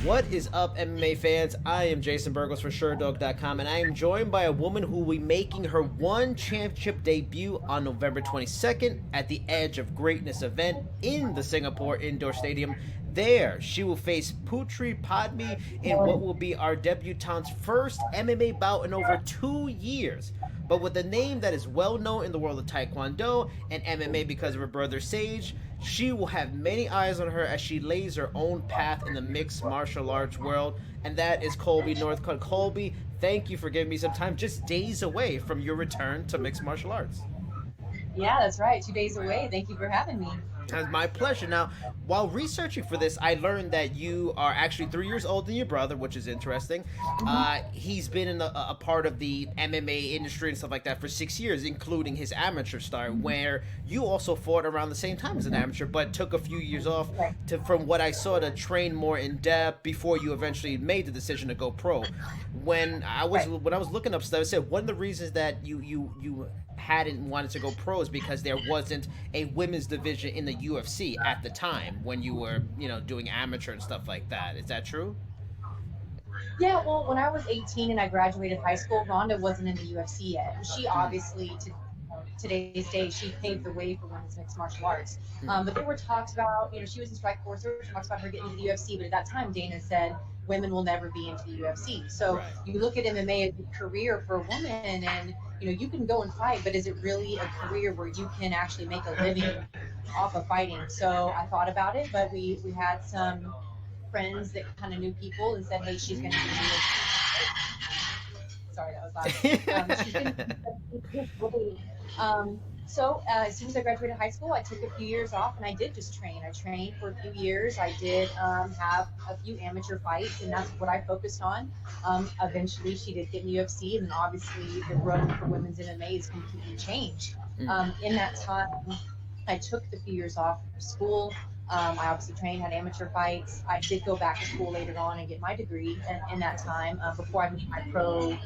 What is up, MMA fans? I am Jason Burgos for Sherdog.com, and I am joined by a woman who will be making her one championship debut on November 22nd at the Edge of Greatness event in the Singapore Indoor Stadium. There, she will face Putri Padmi in what will be our debutante's first MMA bout in over 2 years. But with a name that is well known in the world of Taekwondo and MMA because of her brother Sage, she will have many eyes on her as she lays her own path in the mixed martial arts world, and that is Colbey Northcutt. Colbey, thank you for giving me some time just days away from your return to mixed martial arts. Yeah, that's right. 2 days away. Thank you for having me. It's my pleasure. Now, while researching for this, I learned that you are actually 3 years older than your brother, which is interesting. He's been in a part of the MMA industry and stuff like that for 6 years, including his amateur start, where you also fought around the same time as an amateur, but took a few years off Right. to, from what I saw, to train more in depth before you eventually made the decision to go pro. When I was looking up stuff, it said one of the reasons that you hadn't wanted to go pro is because there wasn't a women's division in the UFC at the time when you were, doing amateur and stuff like that. Is that true? Yeah, well, when I was 18 and I graduated high school, Rhonda wasn't in the UFC yet. She obviously, to today's day, she paved the way for women's mixed martial arts. But there were talks about, she was in strike force. There were talks about her getting into the UFC, but at that time, Dana said women will never be into the UFC. So Right. you look at MMA as a career for a woman, and you can go and fight, but is it really a career where you can actually make a living off of fighting? So I thought about it, but we had some friends that kind of knew people and said, hey, she's going to be. Sorry, that was loud. She's going to be. So as soon as I graduated high school, I took a few years off and I did just train. I trained for a few years. I did have a few amateur fights, and that's what I focused on. Eventually, she did get in the UFC, and then obviously the road for women's MMA has completely changed. In that time, I took the few years off for school. I obviously trained, had amateur fights. I did go back to school later on and get my degree in that time before I made my pro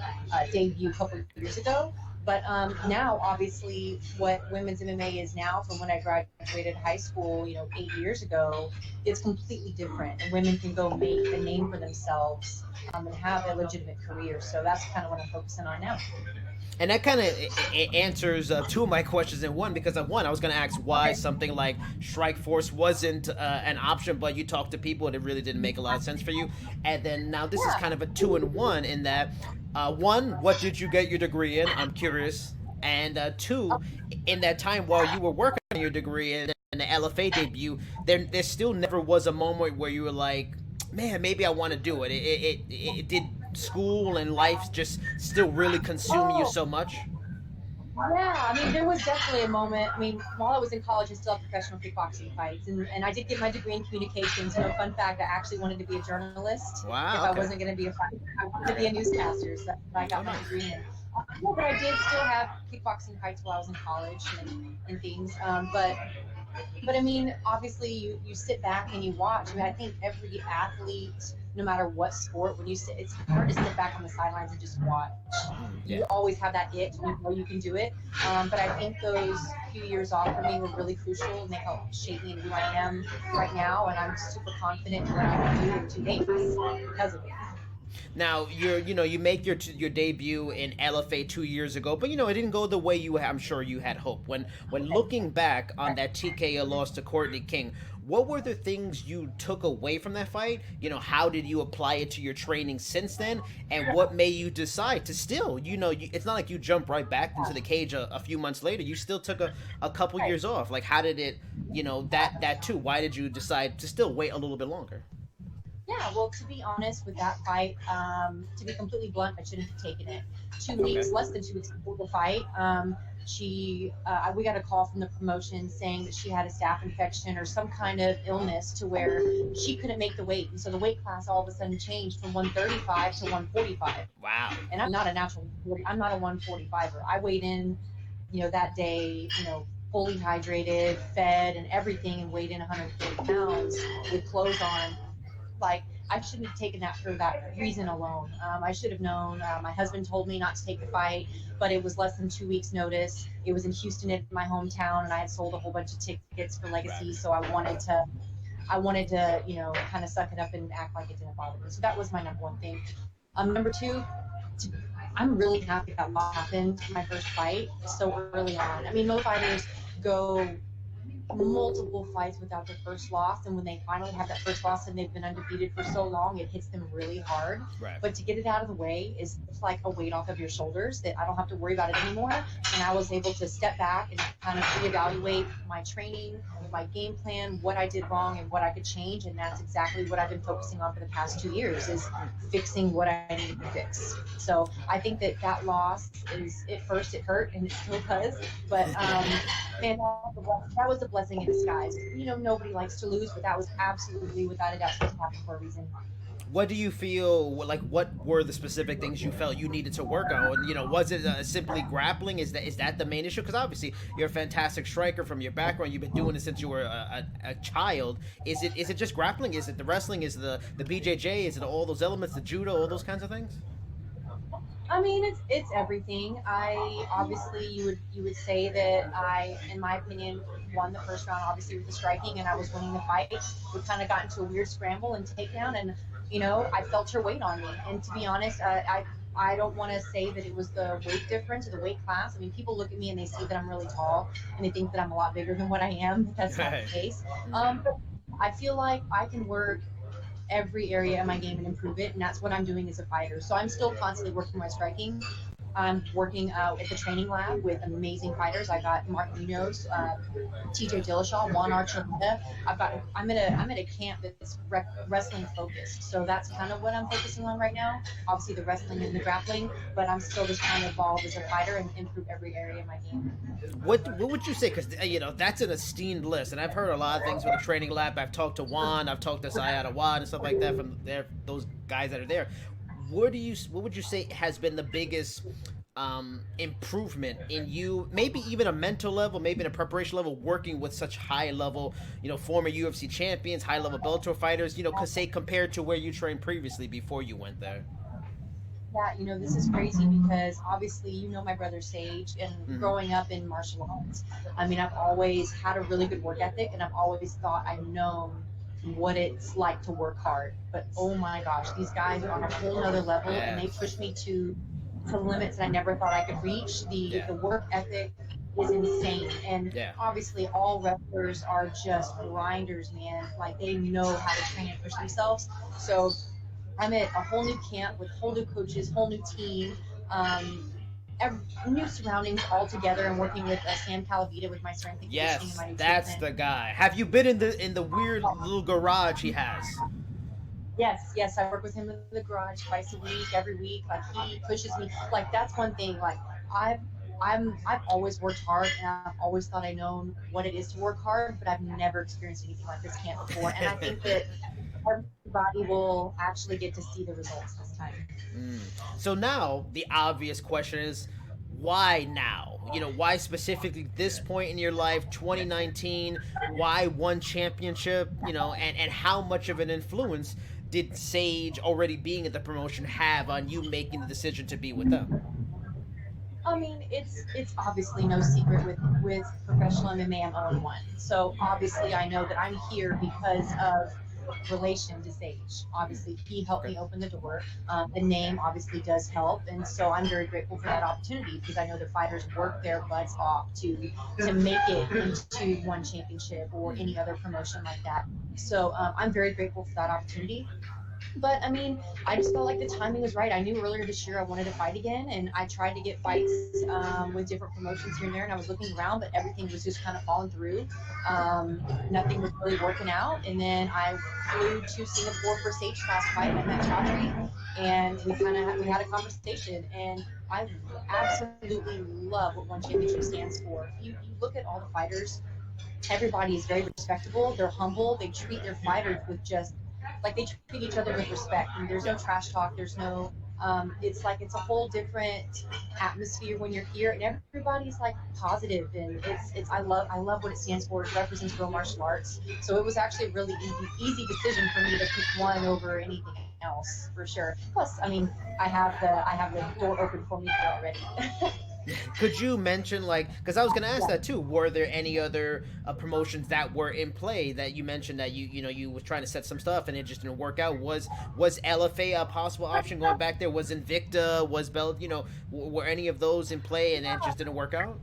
debut a couple of years ago. But now, obviously, what women's MMA is now from when I graduated high school, 8 years ago, it's completely different. And women can go make a name for themselves and have a legitimate career. So that's kind of what I'm focusing on now. And that kind of answers two of my questions in one, because one, I was going to ask why Okay. something like Strike Force wasn't an option, but you talked to people and it really didn't make a lot of sense for you. And then now this is Yeah. kind of a two in one, in that one, what did you get your degree in? I'm curious. And two, in that time while you were working on your degree and the LFA debut, there still never was a moment where you were like, man, maybe I want to do it. It did school and life just still really consume you Oh, so much? yeah. I mean, there was definitely a moment. I mean, while I was in college, I still had professional kickboxing fights. And I did get my degree in communications. Fun fact, I actually wanted to be a journalist. If Wow. I Okay. wasn't going to be a fighter, I wanted to be a newscaster. So that's what I Oh, got my nice. degree in. Yeah, but I did still have kickboxing fights while I was in college and things. But I mean, obviously, you sit back and you watch. I mean, I think every athlete, no matter what sport, when you sit, it's hard to sit back on the sidelines and just watch. Yeah. You always have that itch, and you know you can do it. But I think those few years off for me were really crucial, and they helped shape me into who I am right now. And I'm super confident in what I can do in 2 days because of it. Now you make your debut in LFA 2 years ago, but it didn't go the way I'm sure you had hoped. When looking back on that TKO loss to Courtney King, what were the things you took away from that fight? How did you apply it to your training since then, and what made you decide to still, it's not like you jumped right back into the cage a few months later. You still took a couple Right. years off. Like, how did it, that too? Why did you decide to still wait a little bit longer? Yeah, well, to be honest with that fight, to be completely blunt, I shouldn't have taken it. Two Okay. weeks, less than 2 weeks before the fight, we got a call from the promotion saying that she had a staph infection or some kind of illness to where she couldn't make the weight, and so the weight class all of a sudden changed from 135 to 145. Wow. And I'm not a natural, I'm not a 145er. I weighed in, that day, fully hydrated, fed, and everything, and weighed in 140 pounds with clothes on. Like, I shouldn't have taken that for that reason alone. I should have known. My husband told me not to take the fight, but it was less than 2 weeks notice. It was in Houston, in my hometown, and I had sold a whole bunch of tickets for Right. Legacy, so I wanted to I wanted to, you know, kind of suck it up and act like it didn't bother me. So that was my number one thing. Number two, I'm really happy that loss happened my first fight so early on. I mean, most fighters go multiple fights without their first loss, and when they finally have that first loss and they've been undefeated for so long, it hits them really hard. Right. But to get it out of the way is like a weight off of your shoulders that I don't have to worry about it anymore. And I was able to step back and kind of reevaluate my training, my game plan, what I did wrong and what I could change. And that's exactly what I've been focusing on for the past 2 years, is fixing what I needed to fix. So I think that that loss is, at first it hurt and it still does, but man, that was a blessing in disguise. You know, nobody likes to lose, but that was absolutely, without a doubt, supposed to happen for a reason. What do you feel like? What were the specific things you felt you needed to work on? You know, was it simply grappling? Is that the main issue? Because obviously you're a fantastic striker from your background. You've been doing it since you were a child. Is it just grappling? Is it the wrestling? Is it the BJJ? Is it all those elements, the judo, all those kinds of things? I mean, it's everything. I obviously, you would say that I, in my opinion, won the first round obviously with the striking, and I was winning the fight. We kind of got into a weird scramble and takedown, and you know, I felt her weight on me. And to be honest, I don't want to say that it was the weight difference or the weight class. I mean, people look at me and they see that I'm really tall and they think that I'm a lot bigger than what I am, but that's not the case. But I feel like I can work every area of my game and improve it, and that's what I'm doing as a fighter. So I'm still constantly working my striking. I'm working out at the training lab with amazing fighters. I got Mark Munoz, TJ Dillashaw, Juan Archuleta. I'm at a camp that's wrestling focused. So that's kind of what I'm focusing on right now. Obviously the wrestling and the grappling, but I'm still just trying to evolve as a fighter and improve every area of my game. What would you say? Because you know that's an esteemed list, and I've heard a lot of things with the training lab. I've talked to Juan, I've talked to Sayada Wad and stuff like that from there. Those guys that are there. What would you say has been the biggest improvement in you, maybe even a mental level, maybe in a preparation level, working with such high level, you know, former UFC champions, high level Bellator fighters, you know, say compared to where you trained previously before you went there? Yeah, you know, this is crazy because obviously, you know, my brother Sage, and growing up in martial arts, I mean, I've always had a really good work ethic, and I've always thought I've known what it's like to work hard. But oh my gosh, these guys are on a whole nother level, and they push me to limits that I never thought I could reach. The work ethic is insane, and obviously all wrestlers are just grinders, man. Like, they know how to train and push themselves. So I'm at a whole new camp with whole new coaches, whole new team, new surroundings altogether, and working with Sam Calavita with my strength and conditioning and my nutrition. That's the guy. Have you been in the weird little garage he has? Yes, I work with him in the garage twice a week, every week. Like, he pushes me. Like, that's one thing. Like, I've always worked hard, and I've always thought I known what it is to work hard, but I've never experienced anything like this camp before. And I think that everybody will actually get to see the results this time. So now the obvious question is, why now? You know, why specifically this point in your life, 2019? Why one championship? You know, and how much of an influence did Sage already being at the promotion have on you making the decision to be with them? I mean, it's obviously no secret with professional MMA, I'm 0-1. So obviously I know that I'm here because of relation to Sage. Obviously, he helped me open the door. The name obviously does help, and so I'm very grateful for that opportunity, because I know the fighters work their butts off to make it into one championship or any other promotion like that. So I'm very grateful for that opportunity. But I mean, I just felt like the timing was right. I knew earlier this year I wanted to fight again, and I tried to get fights with different promotions here and there, and I was looking around, but everything was just kind of falling through. Nothing was really working out, and then I flew to Singapore for Sage's last fight. I met Chatri, and we had a conversation, and I absolutely love what One Championship stands for. You look at all the fighters, everybody is very respectable. They're humble. They treat their fighters with just like they treat each other with respect, and there's no trash talk, there's no it's like it's a whole different atmosphere when you're here, and everybody's like positive, and it's I love what it stands for. It represents real martial arts, so it was actually a really easy decision for me to pick one over anything else, for sure. Plus, I mean, I have the door open for me here already. Could you mention, like, because I was going to ask Yeah. that too, were there any other promotions that were in play that you mentioned that you was trying to set some stuff and it just didn't work out? Was LFA a possible option going back there? Was Invicta, was Bell, were any of those in play and it just didn't work out?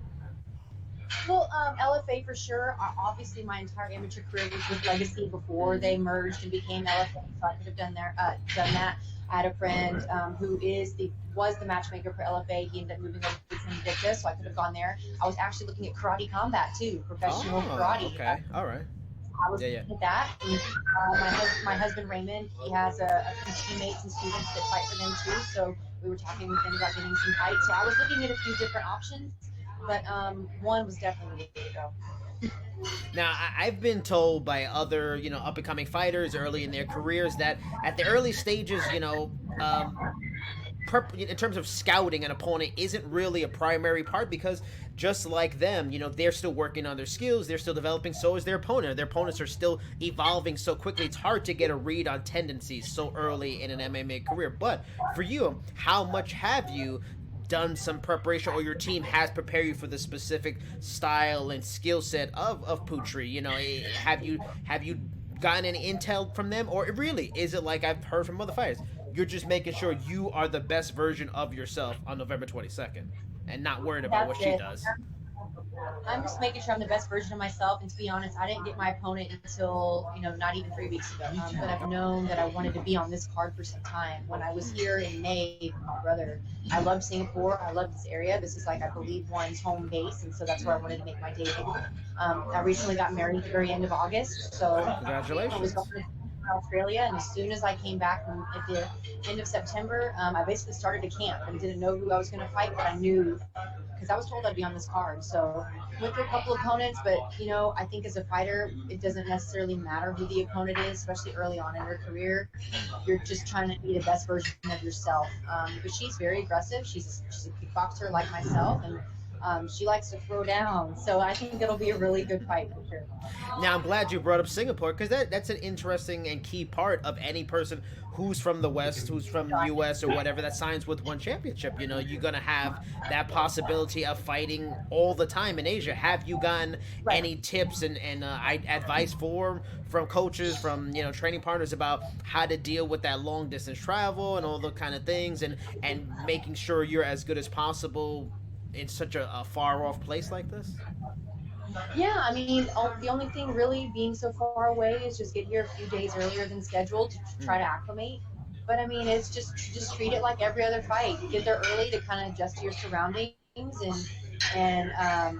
Well, LFA for sure. Obviously, my entire amateur career was with Legacy before Mm-hmm. they merged and became LFA, so I could have done that. I had a friend who was the matchmaker for LFA. He ended up moving over to Invictus, so I could have gone there. I was actually looking at karate combat too, professional Oh, karate. okay. All right. I was Yeah, yeah. looking at that. And, my husband Raymond, he has a few teammates and students that fight for them too. So we were talking with them about getting some fights. So I was looking at a few different options, but one was definitely the way to go. Now, I've been told by other, up and coming fighters early in their careers that at the early stages, in terms of scouting an opponent isn't really a primary part because just like them, they're still working on their skills, they're still developing, so is their opponent. Their opponents are still evolving so quickly. It's hard to get a read on tendencies so early in an MMA career. But for you, how much have you done some preparation or your team has prepared you for the specific style and skill set of Putri? Have you gotten any intel from them, or really is it like I've heard from other fighters? You're just making sure you are the best version of yourself on November 22nd, and not worried about what That's she it. does. I'm just making sure I'm the best version of myself. And to be honest, I didn't get my opponent until, not even 3 weeks ago. But I've known that I wanted to be on this card for some time. When I was here in May with my brother, I love Singapore. I love this area. This is like, I believe, one's home base. And so that's where I wanted to make my debut. I recently got married at the very end of August. So I was Congratulations. going to Australia. And as soon as I came back at the end of September, I basically started a camp and didn't know who I was going to fight, but I knew because I was told I'd be on this card. So went through a couple opponents, but I think as a fighter, it doesn't necessarily matter who the opponent is, especially early on in your career. You're just trying to be the best version of yourself. But she's very aggressive. She's a kickboxer like myself, and she likes to throw down. So I think it'll be a really good fight for sure. Now I'm glad you brought up Singapore because that's an interesting and key part of any person who's from the West, who's from the U.S. or whatever that signs with one championship. You're gonna have that possibility of fighting all the time in Asia. Have you gotten Right. any tips and advice from coaches, from training partners about how to deal with that long distance travel and all the kind of things, and making sure you're as good as possible in such a far off place like this? Yeah, I mean, the only thing really being so far away is just get here a few days earlier than scheduled to try to acclimate. But I mean, it's just treat it like every other fight. Get there early to kind of adjust to your surroundings and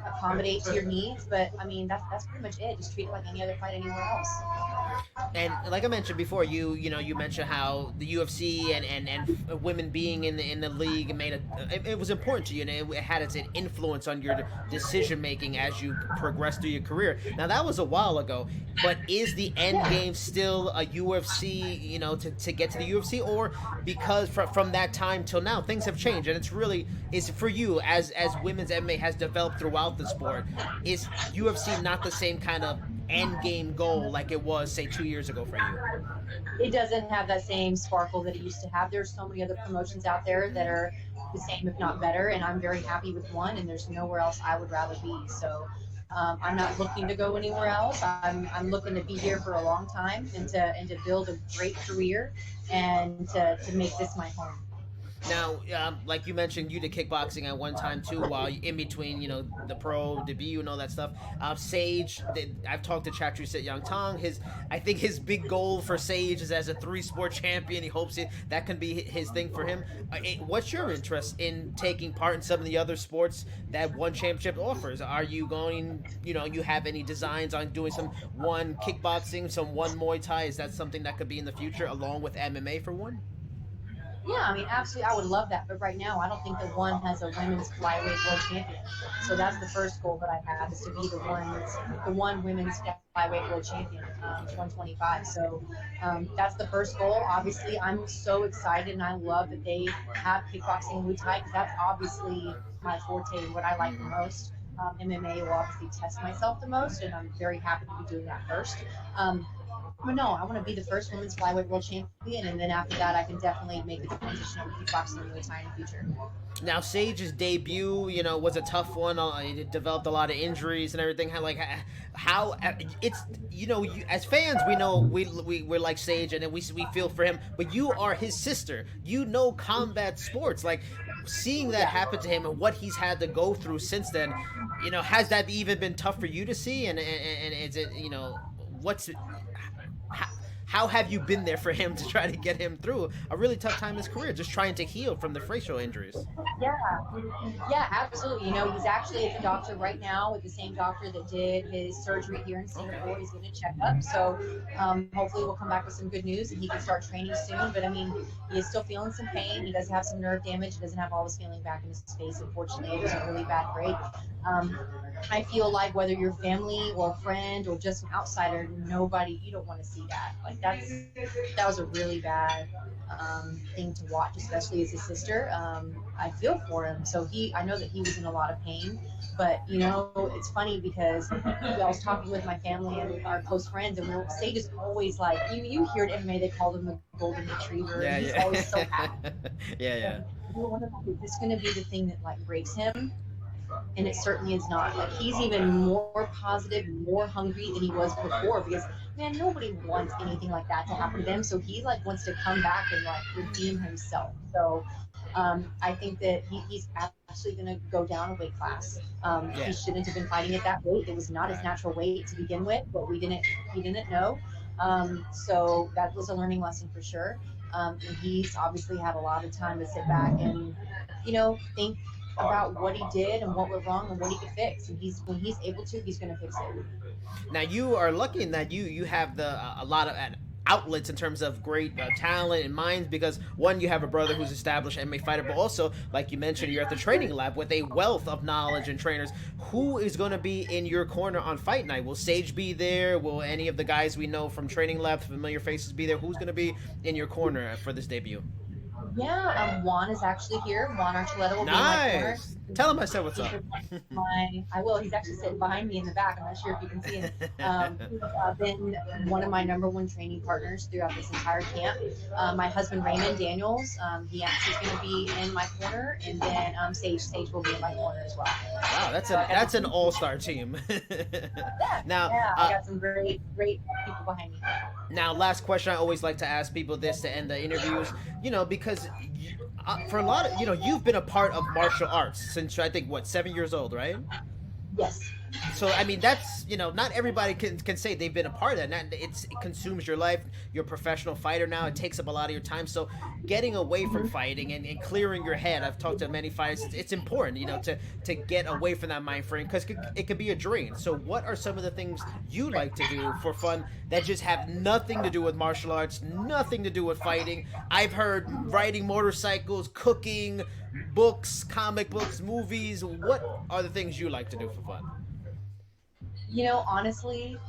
accommodate to your needs. But I mean, that's pretty much it. Just treat it like any other fight anywhere else. And like I mentioned before, you mentioned how the UFC and women being in the league made it was important to you, and it had its influence on your decision making as you progress through your career. Now that was a while ago, but is the end Yeah. game still a UFC? To get to the UFC, or because from that time till now things have changed, and it's really is for you as women's MMA has developed throughout the sport. Is UFC not the same kind of end game goal like it was say 2 years ago for you? It doesn't have that same sparkle that it used to have. There's so many other promotions out there that are the same, if not better, and I'm very happy with one, and there's nowhere else I would rather be. So I'm not looking to go anywhere else. I'm looking to be here for a long time and to build a great career and to make this my home. Now, like you mentioned, you did kickboxing at one time too, while in between, the pro debut and all that stuff. Sage, I've talked to Chatri Young Tong. I think his big goal for Sage is as a three-sport champion. He hopes that can be his thing for him. What's your interest in taking part in some of the other sports that one championship offers? Are you going, you have any designs on doing some one kickboxing, some one Muay Thai? Is that something that could be in the future along with MMA for one? Yeah, I mean, absolutely, I would love that. But right now, I don't think that one has a women's flyweight world champion. So that's the first goal that I have is to be the one women's flyweight world champion, 125. So that's the first goal. Obviously, I'm so excited and I love that they have kickboxing and Muay Thai because that's obviously my forte and what I like the most. MMA will obviously test myself the most, and I'm very happy to be doing that first. But no, I want to be the first women's flyweight world champion, and then after that, I can definitely make the transition over to kickboxing and Muay Thai in the future. Now, Sage's debut, was a tough one. It developed a lot of injuries and everything. How it's as fans, we know we're like Sage, and we feel for him. But you are his sister. You know combat sports. Like seeing that Yeah. happen to him and what he's had to go through since then. Has that even been tough for you to see? And is it what's how, how have you been there for him to try to get him through a really tough time in his career, just trying to heal from the facial injuries? Yeah, yeah, absolutely. He's actually at the doctor right now with the same doctor that did his surgery here in Singapore. He's getting a checkup. So hopefully we'll come back with some good news and he can start training soon. But I mean, he is still feeling some pain. He does have some nerve damage. He doesn't have all his feeling back in his face. Unfortunately, it was a really bad break. I feel like whether you're family or friend or just an outsider, you don't want to see that. Like that was a really bad thing to watch, especially as his sister. I feel for him. So I know that he was in a lot of pain, but it's funny because I was talking with my family and our close friends, and Sage is always like, you hear at MMA, they call him the golden retriever. Yeah, And he's yeah. always so happy. Yeah. Is this going to be the thing that like breaks him? And it certainly is not. Like he's even more positive, more hungry than he was before because man, nobody wants anything like that to happen to them. So he like wants to come back and like redeem himself. So I think that he's actually going to go down a weight class. Yeah. He shouldn't have been fighting at that weight. It was not his natural weight to begin with, but he didn't know. So that was a learning lesson for sure. And he's obviously had a lot of time to sit back and think about what he did and what went wrong and what he could fix. And when he's able to, he's going to fix it. Now you are lucky in that you have a lot of outlets in terms of great talent and minds, because one, you have a brother who's established MMA fighter, but also, like you mentioned, you're at the Treigning Lab with a wealth of knowledge and trainers. Who is going to be in your corner on fight night? Will Sage be there? Will any of the guys we know from Treigning Lab, familiar faces, be there? Who's going to be in your corner for this debut? Yeah, Juan is actually here. Juan Archuleta will be in my corner. Nice. Tell him I said what's up. I will. He's actually sitting behind me in the back. I'm not sure if you can see him. He's been one of my number one training partners throughout this entire camp. My husband Raymond Daniels, he actually is going to be in my corner, and then Sage will be in my corner as well. Wow, that's an all-star team. Now, I got some great people behind me. Now, last question I always like to ask people this to end the interviews, because for a lot of, you've been a part of martial arts since I think, 7 years old, right? Yes. So, I mean, that's, not everybody can say they've been a part of that. It consumes your life. You're a professional fighter now. It takes up a lot of your time. So getting away from fighting and clearing your head, I've talked to many fighters, it's important, to get away from that mind frame, because it could be a drain. So what are some of the things you like to do for fun that just have nothing to do with martial arts, nothing to do with fighting? I've heard riding motorcycles, cooking, books, comic books, movies. What are the things you like to do for fun? Honestly,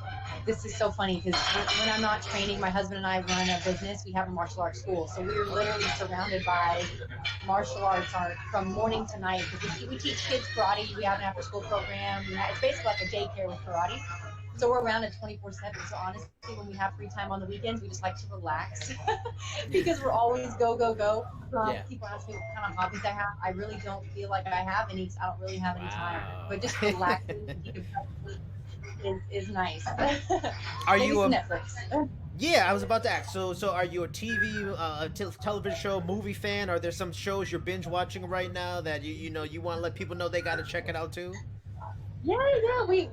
this is so funny because when I'm not training, my husband and I run a business. We have a martial arts school. So we're literally surrounded by martial arts art from morning to night. Because we teach kids karate. We have an after school program. It's basically like a daycare with karate. So we're around it 24/7. So honestly, when we have free time on the weekends, we just like to relax because we're always go. People ask me what kind of hobbies I have. I really don't feel like I have any. I don't really have any time. But just relaxing is nice. Are Maybe you some Netflix? Yeah, I was about to ask. So are you a television show, movie fan? Are there some shows you're binge watching right now that you want to let people know they got to check it out too? Yeah. We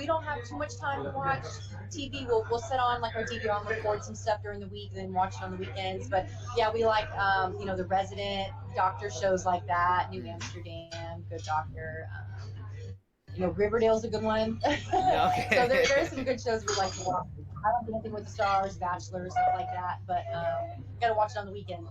don't have too much time to watch TV. We'll set on like our DVR and record some stuff during the week, and then watch it on the weekends. But yeah, we like The Resident, doctor shows like that, New Amsterdam, Good Doctor. Riverdale's a good one. Okay. So there's some good shows we like to watch. I don't do anything with the stars, Bachelor, stuff like that, but gotta watch it on the weekends.